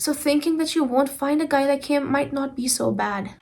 So thinking that you won't find a guy like him might not be so bad.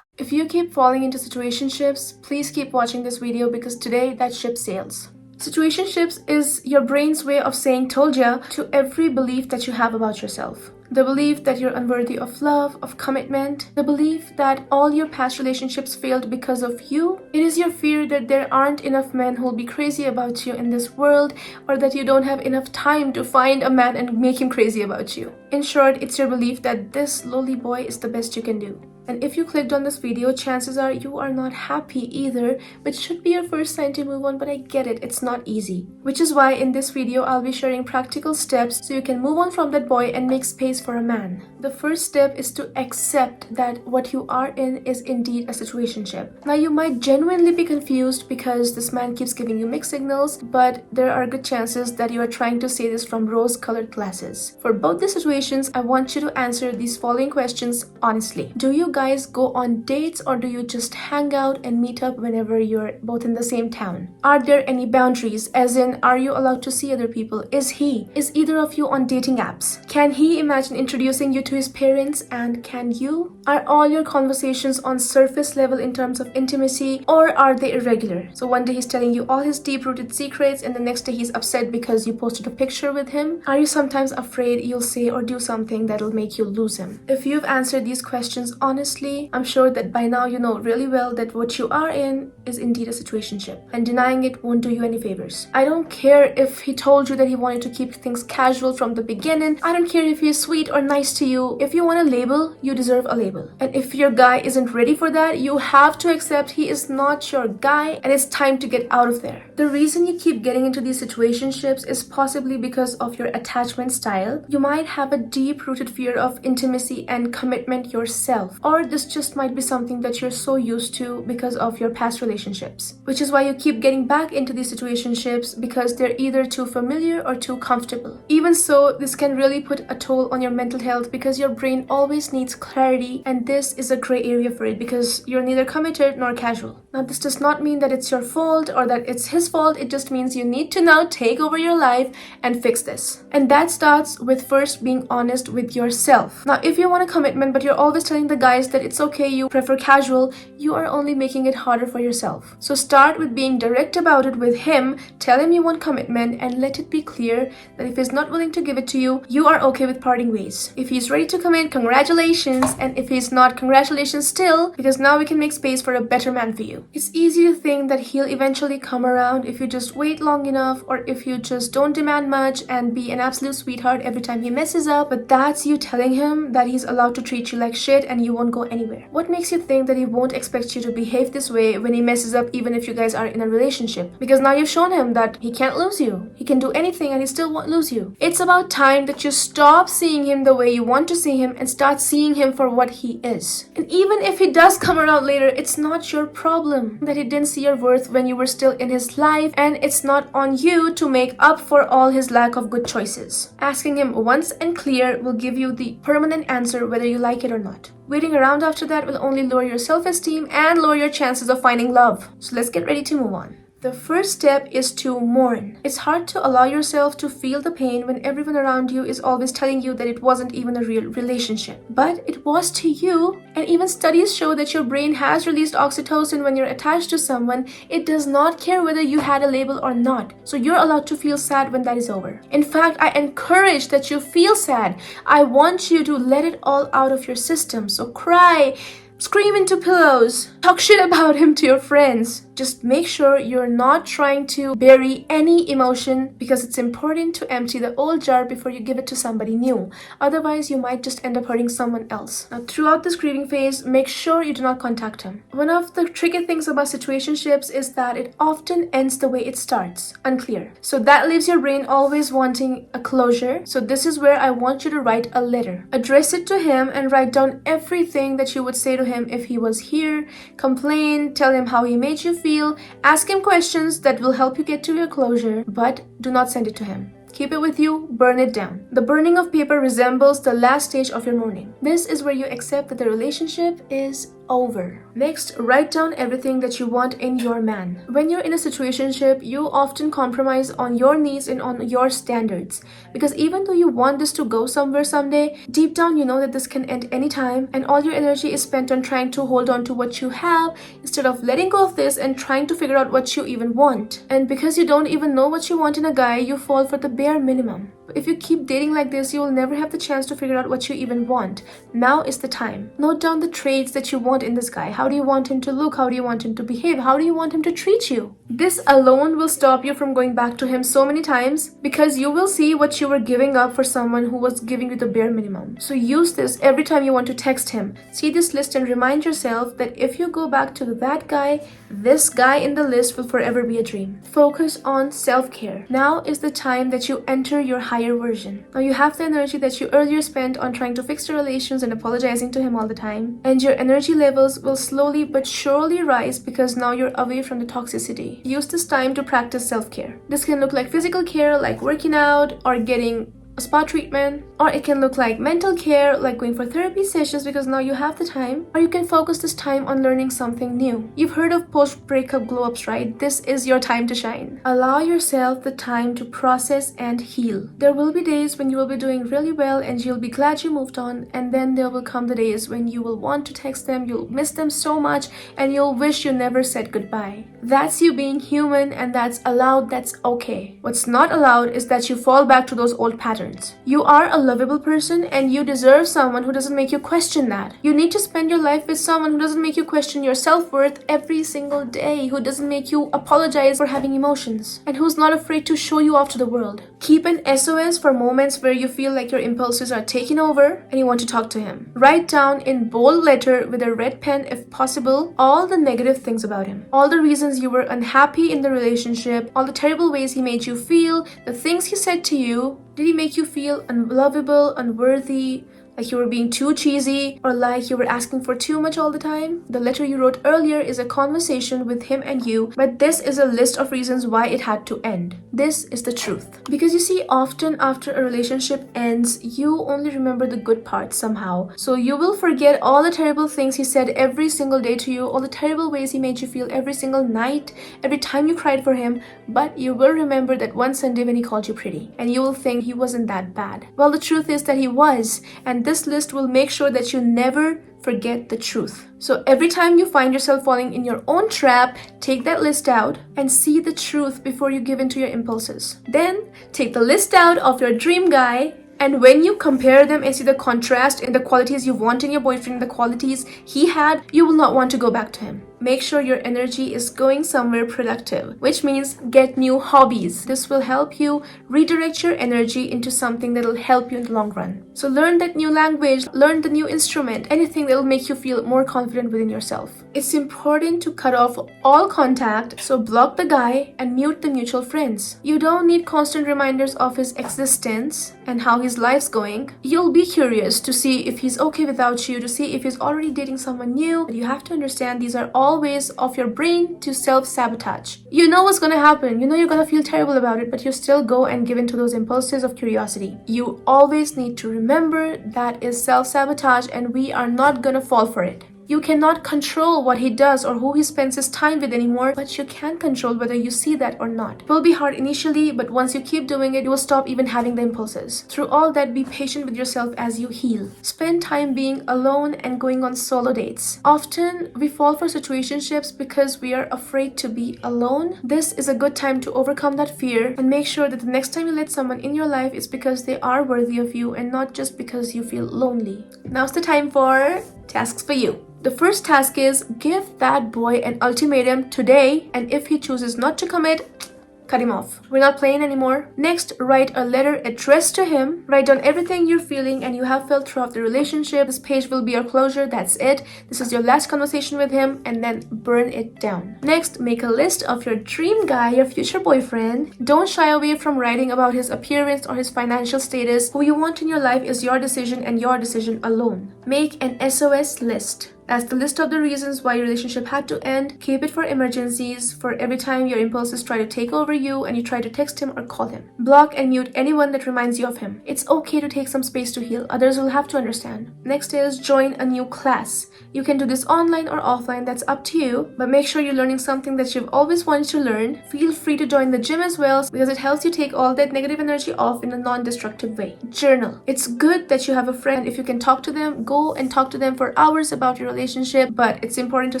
If you keep falling into situationships, please keep watching this video because today that ship sails. Situationships is your brain's way of saying told ya to every belief that you have about yourself. The belief that you're unworthy of love, of commitment, the belief that all your past relationships failed because of you. It is your fear that there aren't enough men who'll be crazy about you in this world, or that you don't have enough time to find a man and make him crazy about you. In short, it's your belief that this lowly boy is the best you can do. And if you clicked on this video, chances are you are not happy either, which should be your first sign to move on, but I get it, it's not easy. Which is why in this video, I'll be sharing practical steps so you can move on from that boy and make space for a man. The first step is to accept that what you are in is indeed a situationship. Now you might genuinely be confused because this man keeps giving you mixed signals, but there are good chances that you are trying to say this from rose-colored glasses. For both the situations, I want you to answer these following questions honestly. Do you guys go on dates, or do you just hang out and meet up whenever you're both in the same town? Are there any boundaries, as in, are you allowed to see other people? Is either of you on dating apps? Can he imagine introducing you to his parents, and can you? Are all your conversations on surface level in terms of intimacy, or are they irregular? So one day he's telling you all his deep-rooted secrets, and the next day he's upset because you posted a picture with him. Are you sometimes afraid you'll say or do something that'll make you lose him? If you've answered these questions honestly, I'm sure that by now you know really well that what you are in is indeed a situationship, and denying it won't do you any favors. I don't care if he told you that he wanted to keep things casual from the beginning. I don't care if he is sweet or nice to you. If you want a label, you deserve a label. And if your guy isn't ready for that, you have to accept he is not your guy, and it's time to get out of there. The reason you keep getting into these situationships is possibly because of your attachment style. You might have a deep-rooted fear of intimacy and commitment yourself, or this just might be something that you're so used to because of your past relationships, which is why you keep getting back into these situationships, because they're either too familiar or too comfortable. Even so, this can really put a toll on your mental health because your brain always needs clarity, and this is a gray area for it because you're neither committed nor casual. Now, this does not mean that it's your fault or that it's his fault. It just means you need to now take over your life and fix this. And that starts with first being honest with yourself. Now, if you want a commitment but you're always telling the guys that it's okay, you prefer casual, you are only making it harder for yourself. So start with being direct about it with him. Tell him you want commitment and let it be clear that if he's not willing to give it to you, you are okay with parting ways. If he's ready to commit, congratulations, and if he's not, congratulations still, because now we can make space for a better man for you. It's easy to think that he'll eventually come around if you just wait long enough, or if you just don't demand much and be an absolute sweetheart every time he messes up, but that's you telling him that he's allowed to treat you like shit and you won't go anywhere. What makes you think that he won't expect you to behave this way when he messes up, even if you guys are in a relationship? Because now you've shown him that he can't lose you. He can do anything and he still won't lose you. It's about time that you stop seeing him the way you want to see him and start seeing him for what he is. And even if he does come around later, it's not your problem that he didn't see your worth when you were still in his life, and it's not on you to make up for all his lack of good choices. Asking him once and clear will give you the permanent answer whether you like it or not. Waiting around after that will only lower your self-esteem and lower your chances of finding love. So let's get ready to move on. The first step is to mourn. It's hard to allow yourself to feel the pain when everyone around you is always telling you that it wasn't even a real relationship. But it was to you, and even studies show that your brain has released oxytocin when you're attached to someone. It does not care whether you had a label or not. So you're allowed to feel sad when that is over. In fact, I encourage that you feel sad. I want you to let it all out of your system. So cry, scream into pillows, talk shit about him to your friends. Just make sure you're not trying to bury any emotion, because it's important to empty the old jar before you give it to somebody new. Otherwise, you might just end up hurting someone else. Now, throughout this grieving phase, make sure you do not contact him. One of the tricky things about situationships is that it often ends the way it starts, unclear. So that leaves your brain always wanting a closure. So this is where I want you to write a letter. Address it to him and write down everything that you would say to him if he was here. Complain, tell him how he made you feel, ask him questions that will help you get to your closure, but do not send it to him. Keep it with you, burn it down. The burning of paper resembles the last stage of your mourning. This is where you accept that the relationship is over. Next, write down everything that you want in your man. When you're in a situationship, you often compromise on your needs and on your standards. Because even though you want this to go somewhere someday, deep down you know that this can end anytime, and all your energy is spent on trying to hold on to what you have instead of letting go of this and trying to figure out what you even want. And because you don't even know what you want in a guy, you fall for the bare minimum. If you keep dating like this, you will never have the chance to figure out what you even want. Now is the time. Note down the traits that you want in this guy. How do you want him to look? How do you want him to behave? How do you want him to treat you? This alone will stop you from going back to him so many times, because you will see what you were giving up for someone who was giving you the bare minimum. So use this every time you want to text him. See this list and remind yourself that if you go back to that guy, this guy in the list will forever be a dream. Focus on self-care. Now is the time that you enter your higher version. Now you have the energy that you earlier spent on trying to fix your relations and apologizing to him all the time, and your energy levels will slowly but surely rise because now you're away from the toxicity. Use this time to practice self-care. This can look like physical care, like working out or getting a spa treatment, or it can look like mental care, like going for therapy sessions because now you have the time, or you can focus this time on learning something new. You've heard of post-breakup glow-ups, right? This is your time to shine. Allow yourself the time to process and heal. There will be days when you will be doing really well and you'll be glad you moved on, and then there will come the days when you will want to text them, you'll miss them so much, and you'll wish you never said goodbye. That's you being human, and that's allowed, that's okay. What's not allowed is that you fall back to those old patterns. You are a lovable person and you deserve someone who doesn't make you question that. You need to spend your life with someone who doesn't make you question your self-worth every single day, who doesn't make you apologize for having emotions, and who's not afraid to show you off to the world. Keep an SOS for moments where you feel like your impulses are taking over and you want to talk to him. Write down in bold letter with a red pen, if possible, all the negative things about him. All the reasons you were unhappy in the relationship, all the terrible ways he made you feel, the things he said to you. Did he make you feel unlovable, unworthy, like you were being too cheesy, or like you were asking for too much all the time? The letter you wrote earlier is a conversation with him and you, but this is a list of reasons why it had to end. This is the truth. Because you see, often after a relationship ends, you only remember the good parts somehow. So you will forget all the terrible things he said every single day to you, all the terrible ways he made you feel every single night, every time you cried for him, but you will remember that one Sunday when he called you pretty, and you will think he wasn't that bad. Well, the truth is that he was, and this list will make sure that you never forget the truth. So every time you find yourself falling in your own trap, take that list out and see the truth before you give in to your impulses. Then take the list out of your dream guy, and when you compare them and see the contrast in the qualities you want in your boyfriend, the qualities he had, you will not want to go back to him. Make sure your energy is going somewhere productive, which means get new hobbies. This will help you redirect your energy into something that will help you in the long run. So learn that new language, learn the new instrument, anything that will make you feel more confident within yourself. It's important to cut off all contact, so block the guy and mute the mutual friends. You don't need constant reminders of his existence and how his life's going. You'll be curious to see if he's okay without you, to see if he's already dating someone new. But you have to understand these are all ways of your brain to self-sabotage. You know what's gonna happen, you know you're gonna feel terrible about it, but you still go and give in to those impulses of curiosity. You always need to remember that is self-sabotage, and we are not gonna fall for it. You cannot control what he does or who he spends his time with anymore, but you can control whether you see that or not. It will be hard initially, but once you keep doing it, you will stop even having the impulses. Through all that, be patient with yourself as you heal. Spend time being alone and going on solo dates. Often, we fall for situationships because we are afraid to be alone. This is a good time to overcome that fear and make sure that the next time you let someone in your life is because they are worthy of you and not just because you feel lonely. Now's the time for tasks for you. The first task is give that boy an ultimatum today, and if he chooses not to commit, cut him off. We're not playing anymore. Next, write a letter addressed to him. Write down everything you're feeling and you have felt throughout the relationship. This page will be your closure. That's it. This is your last conversation with him, and then burn it down. Next, make a list of your dream guy, your future boyfriend. Don't shy away from writing about his appearance or his financial status. Who you want in your life is your decision and your decision alone. Make an SOS list. As the list of the reasons why your relationship had to end, keep it for emergencies, for every time your impulses try to take over you and you try to text him or call him. Block and mute anyone that reminds you of him. It's okay to take some space to heal. Others will have to understand. Next is join a new class. You can do this online or offline, that's up to you, but make sure you're learning something that you've always wanted to learn. Feel free to join the gym as well because it helps you take all that negative energy off in a non-destructive way. Journal. It's good that you have a friend. If you can talk to them, go and talk to them for hours about your relationship, but it's important to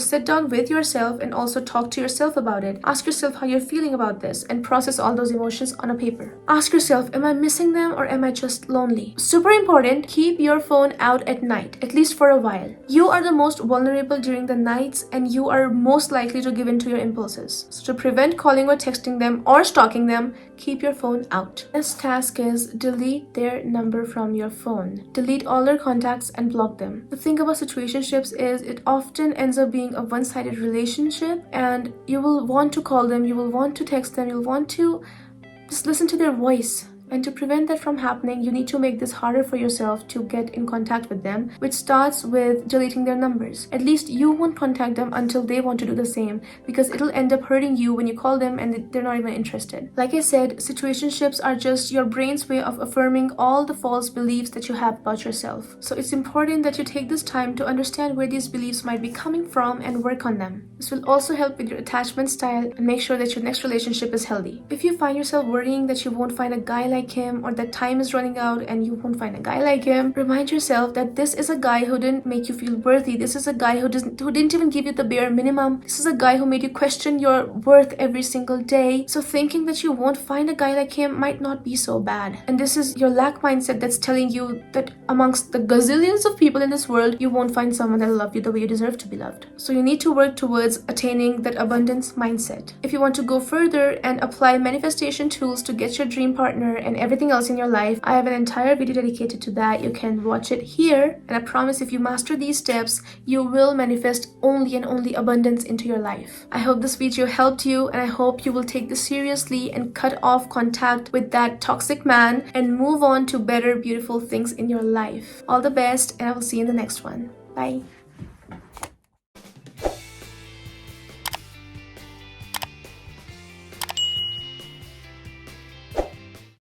sit down with yourself and also talk to yourself about it. Ask yourself how you're feeling about this and process all those emotions on a paper. Ask yourself, am I missing them or am I just lonely? Super important, keep your phone out at night, at least for a while. You are the most vulnerable during the nights and you are most likely to give in to your impulses. So to prevent calling or texting them or stalking them, keep your phone out. This task is delete their number from your phone. Delete all their contacts and block them. The thing about situationships is it often ends up being a one-sided relationship, and you will want to call them, you will want to text them, you'll want to just listen to their voice. And to prevent that from happening, you need to make this harder for yourself to get in contact with them, which starts with deleting their numbers. At least you won't contact them until they want to do the same, because it'll end up hurting you when you call them and they're not even interested. Like I said, situationships are just your brain's way of affirming all the false beliefs that you have about yourself. So it's important that you take this time to understand where these beliefs might be coming from and work on them. This will also help with your attachment style and make sure that your next relationship is healthy. If you find yourself worrying that you won't find a guy like him or that time is running out and you won't find a guy like him, remind yourself that this is a guy who didn't make you feel worthy. This is a guy who didn't even give you the bare minimum. This is a guy who made you question your worth every single day. So thinking that you won't find a guy like him might not be so bad. And this is your lack mindset that's telling you that amongst the gazillions of people in this world, you won't find someone that'll love you the way you deserve to be loved. So you need to work towards attaining that abundance mindset. If you want to go further and apply manifestation tools to get your dream partner and everything else in your life, I have an entire video dedicated to that. You can watch it here, and I promise if you master these steps, you will manifest only and only abundance into your life. I hope this video helped you, and I hope you will take this seriously and cut off contact with that toxic man and move on to better, beautiful things in your life. All the best, and I will see you in the next one. Bye.